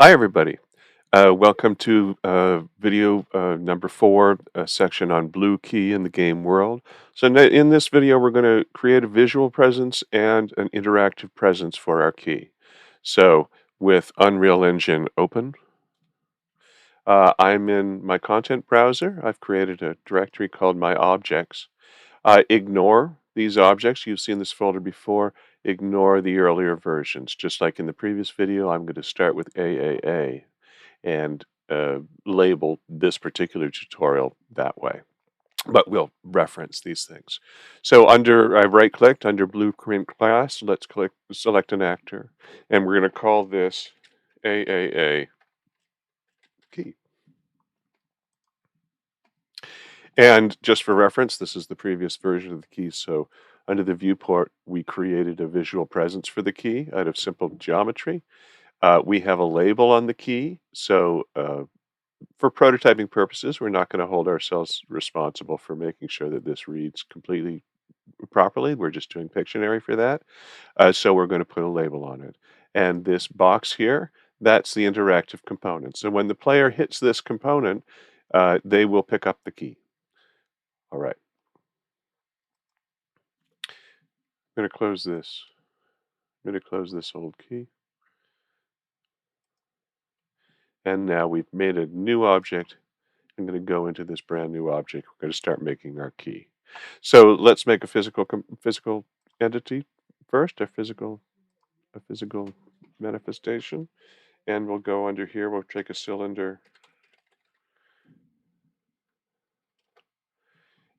Hi, everybody. Welcome to video number 4, a section on Blue Key in the game world. So, in this video, we're going to create a visual presence and an interactive presence for our key. So, with Unreal Engine open, I'm in my content browser. I've created a directory called My Objects. Ignore these objects. You've seen this folder before. Ignore the earlier versions. Just like in the previous video, I'm going to start with AAA and label this particular tutorial that way. But we'll reference these things. So I right-clicked under Blueprint Class. Let's select an actor, and we're going to call this AAA key. And just for reference, this is the previous version of the key. So under the viewport, we created a visual presence for the key out of simple geometry. We have a label on the key, so for prototyping purposes, we're not going to hold ourselves responsible for making sure that this reads completely properly. We're just doing Pictionary for that. So we're going to put a label on it. And this box here, that's the interactive component. So when the player hits this component, they will pick up the key. All right. I'm going to close this. I'm going to close this old key. And now we've made a new object. I'm going to go into this brand new object. We're going to start making our key. So let's make a physical entity first, a physical manifestation, and we'll go under here. We'll take a cylinder,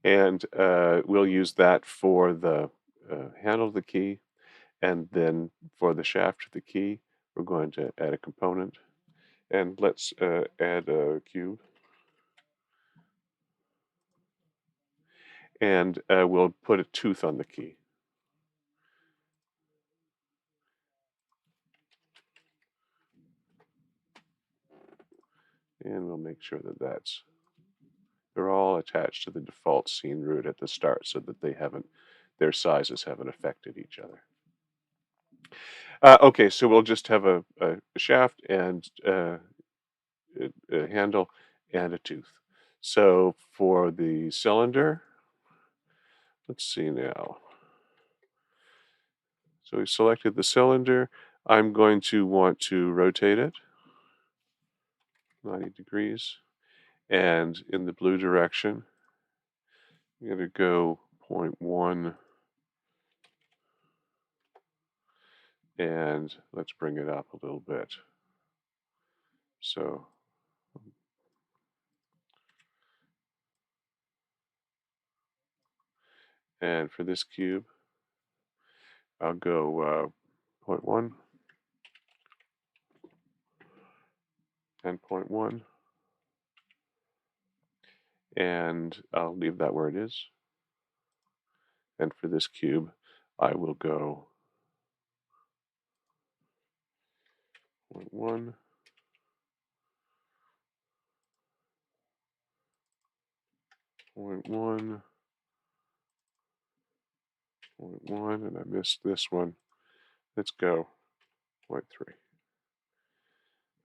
and we'll use that for the handle of the key, and then for the shaft of the key, we're going to add a component, and let's add a cube, and we'll put a tooth on the key. And we'll make sure that they're all attached to the default scene root at the start so that their sizes haven't affected each other. Okay, so we'll just have a shaft and a handle and a tooth. So for the cylinder, let's see now. So we've selected the cylinder. I'm going to want to rotate it 90 degrees. And in the blue direction, I'm going to go 0.1. And let's bring it up a little bit. So and for this cube, I'll go 0.1 and 0.1, and I'll leave that where it is. And for this cube, I will go 0.1, 0.1, 0.1, and I missed this one. Let's go 0.3.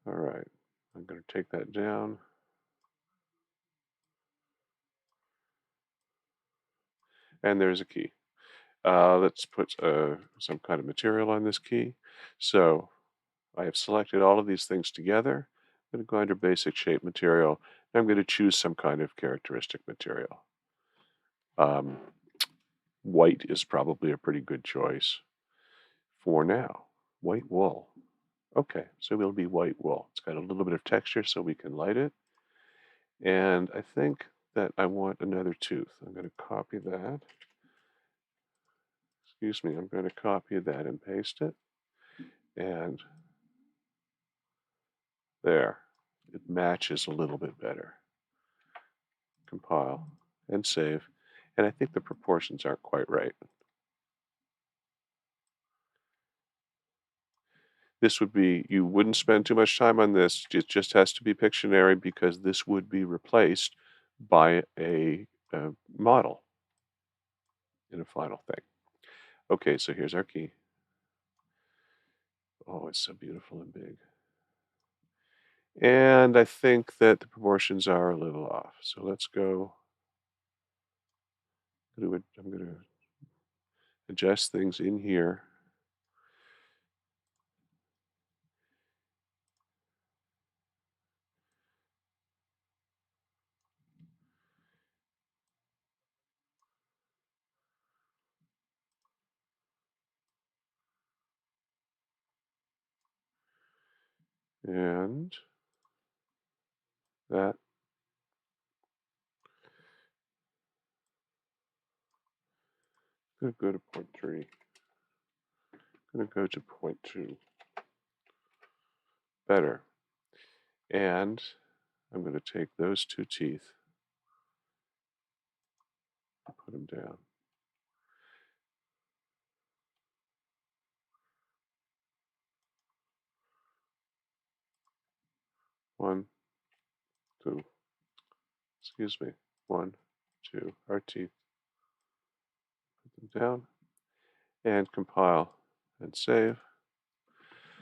All right, I'm going to take that down. And there's a key. Let's put some kind of material on this key. So I have selected all of these things together. I'm going to go under basic shape material, and I'm going to choose some kind of characteristic material. Um, white is probably a pretty good choice for now. White wool. Okay, so it'll be white wool. It's got a little bit of texture so we can light it. And I think that I want another tooth. I'm going to copy that. Excuse me, I'm going to copy that and paste it. And there, it matches a little bit better. Compile and save. And I think the proportions aren't quite right. This would be, you wouldn't spend too much time on this. It just has to be Pictionary because this would be replaced by a model in a final thing. Okay, so here's our key. Oh, it's so beautiful and big. And I think that the proportions are a little off. So let's go. I'm going to adjust things in here. And that. I'm going to go to point 3. I'm going to go to point 2. Better. And I'm going to take those 2 teeth and put them down. One, two, excuse me. One, two, our teeth. Put them down and compile and save.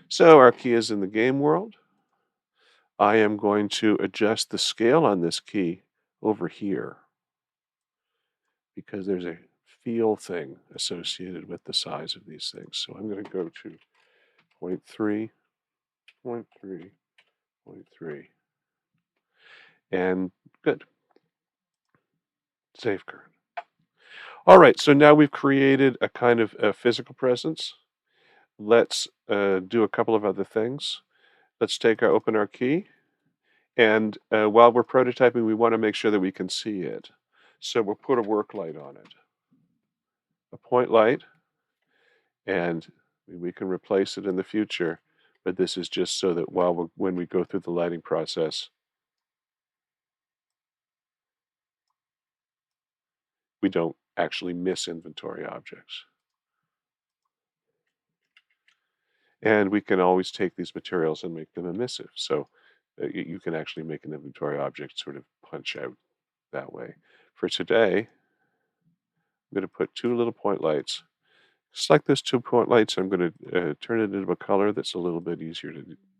So our key is in the game world. I am going to adjust the scale on this key over here because there's a feel thing associated with the size of these things. So I'm going to go to point 3, point 3, point 3. And good. Safeguard. All right, so now we've created a kind of a physical presence. Let's do a couple of other things. Let's open our key. And while we're prototyping, we want to make sure that we can see it. So we'll put a work light on it, a point light, and we can replace it in the future. But this is just so that when we go through the lighting process, we don't actually miss inventory objects. And we can always take these materials and make them emissive. So you can actually make an inventory object sort of punch out that way. For today, I'm going to put 2 little point lights. Just like those 2 point lights, I'm going to turn it into a color that's a little bit easier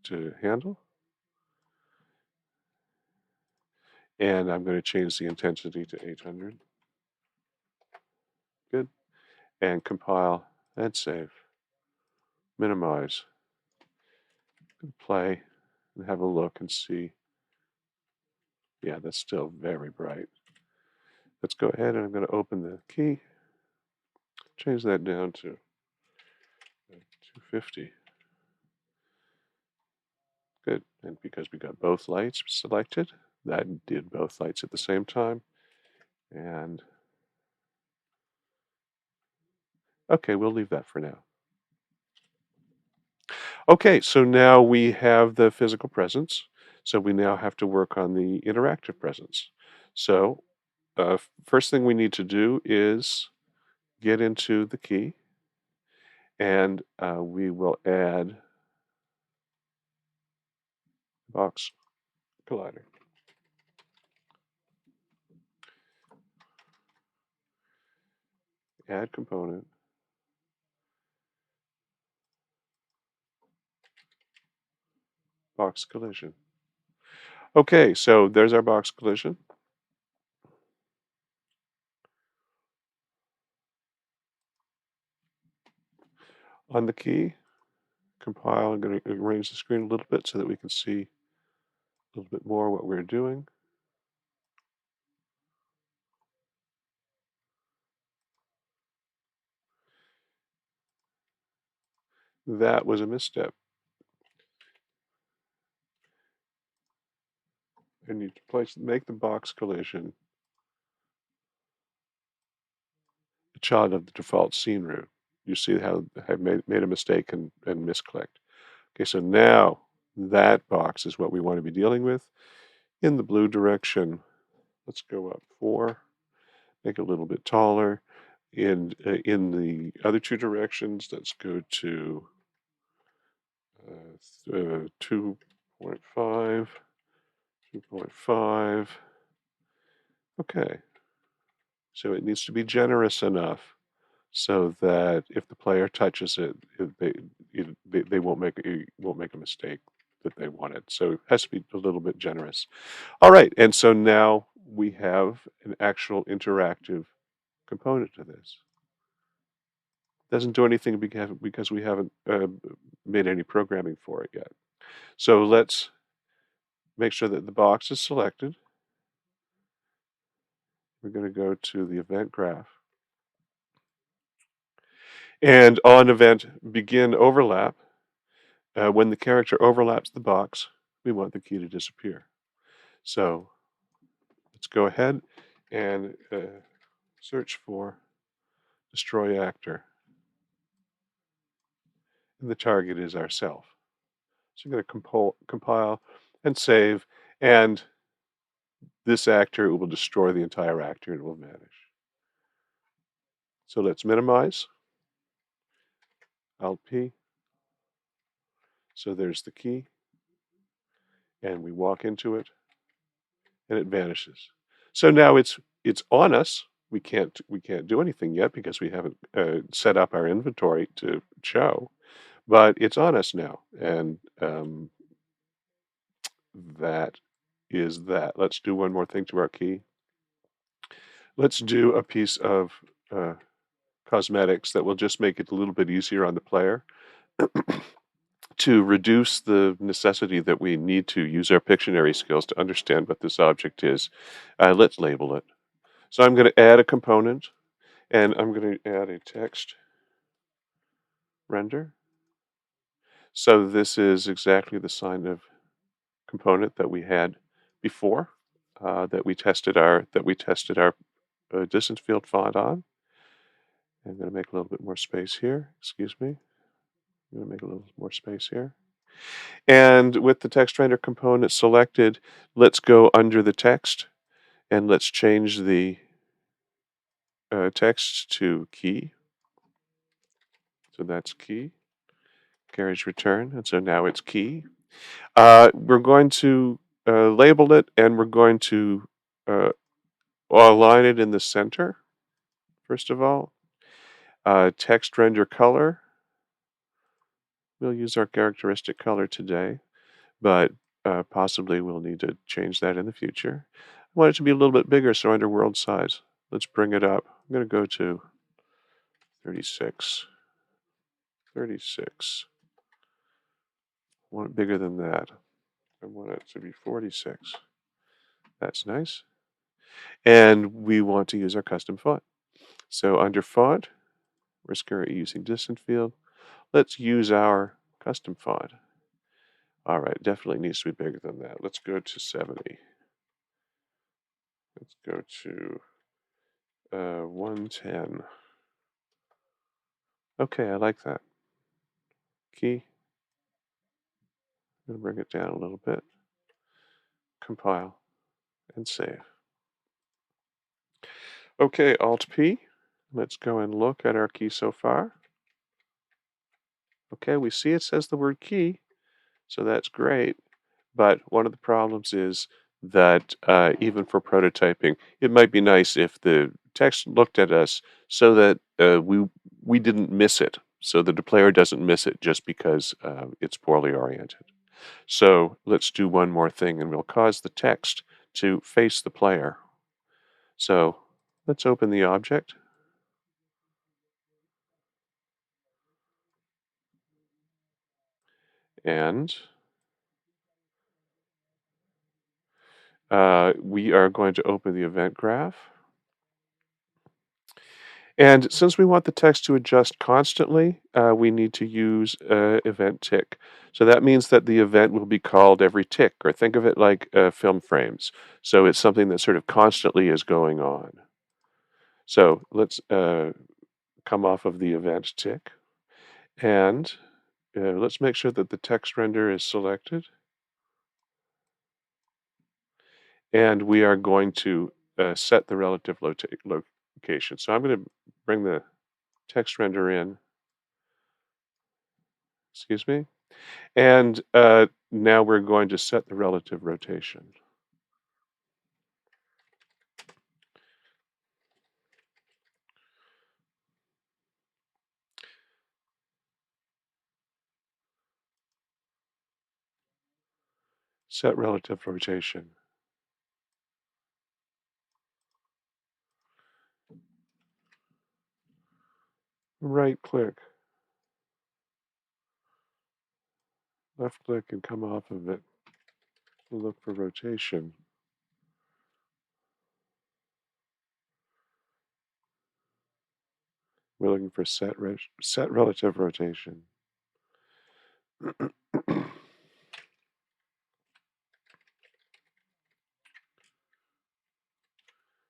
to handle. And I'm going to change the intensity to 800. Good. And compile and save. Minimize. Play and have a look and see. Yeah, that's still very bright. Let's go ahead and I'm going to open the key. Change that down to 250. Good. And because we got both lights selected, that did both lights at the same time. And okay, we'll leave that for now. Okay, so now we have the physical presence. So we now have to work on the interactive presence. So first thing we need to do is get into the key, and we will add box collider. Add component. Box collision. Okay, so there's our box collision. On the key, compile. I'm going to arrange the screen a little bit so that we can see a little bit more what we're doing. That was a misstep. I need to make the box collision a child of the default scene root. You see how I made a mistake and misclicked. Okay, so now that box is what we want to be dealing with. In the blue direction, let's go up 4, make it a little bit taller. In the other 2 directions, let's go to 2.5, 2.5. Okay, so it needs to be generous enough so that if the player touches it, they won't make a mistake. that they wanted. So it has to be a little bit generous. All right, and so now we have an actual interactive component to this. Doesn't do anything because we haven't made any programming for it yet. So let's make sure that the box is selected. We're going to go to the event graph. And on event begin overlap, when the character overlaps the box, we want the key to disappear. So let's go ahead and search for destroy actor. And the target is ourself. So I'm going to compile and save, and this actor will destroy the entire actor and it will vanish. So let's minimize, Alt P. So there's the key, and we walk into it, and it vanishes. So now it's on us. We can't do anything yet because we haven't set up our inventory to show, but it's on us now, and that is that. Let's do one more thing to our key. Let's do a piece of uh, cosmetics that will just make it a little bit easier on the player to reduce the necessity that we need to use our Pictionary skills to understand what this object is. Let's label it. So I'm going to add a component, and I'm going to add a text render. So this is exactly the kind of component that we had before, that we tested our distance field font on. I'm going to make a little bit more space here. Excuse me. I'm going to make a little more space here. And with the text render component selected, let's go under the text and let's change the text to key. So that's key, carriage return, and so now it's key. We're going to label it, and we're going to align it in the center, first of all. Text render color. We'll use our characteristic color today, but possibly we'll need to change that in the future. I want it to be a little bit bigger, so under world size. Let's bring it up. I'm going to go to 36. 36. I want it bigger than that. I want it to be 46. That's nice. And we want to use our custom font. So under font, we're currently using distance field. Let's use our custom font. All right, definitely needs to be bigger than that. Let's go to 70. Let's go to 110. Okay, I like that. Key. I'm going to bring it down a little bit. Compile and save. Okay, Alt P. Let's go and look at our key so far. Okay, we see it says the word key, so that's great. But one of the problems is that even for prototyping, it might be nice if the text looked at us so that we didn't miss it, so that the player doesn't miss it just because it's poorly oriented. So let's do one more thing, and we'll cause the text to face the player. So let's open the object. And we are going to open the event graph. And since we want the text to adjust constantly, we need to use event tick. So that means that the event will be called every tick, or think of it like film frames. So it's something that sort of constantly is going on. So let's come off of the event tick, and let's make sure that the text render is selected. And we are going to set the relative location. So I'm going to bring the text render in, excuse me, and now we're going to set the relative rotation. Set relative rotation. Right click, left click and come off of it. We'll look for rotation. We're looking for set relative rotation.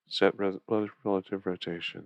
Set relative rotation.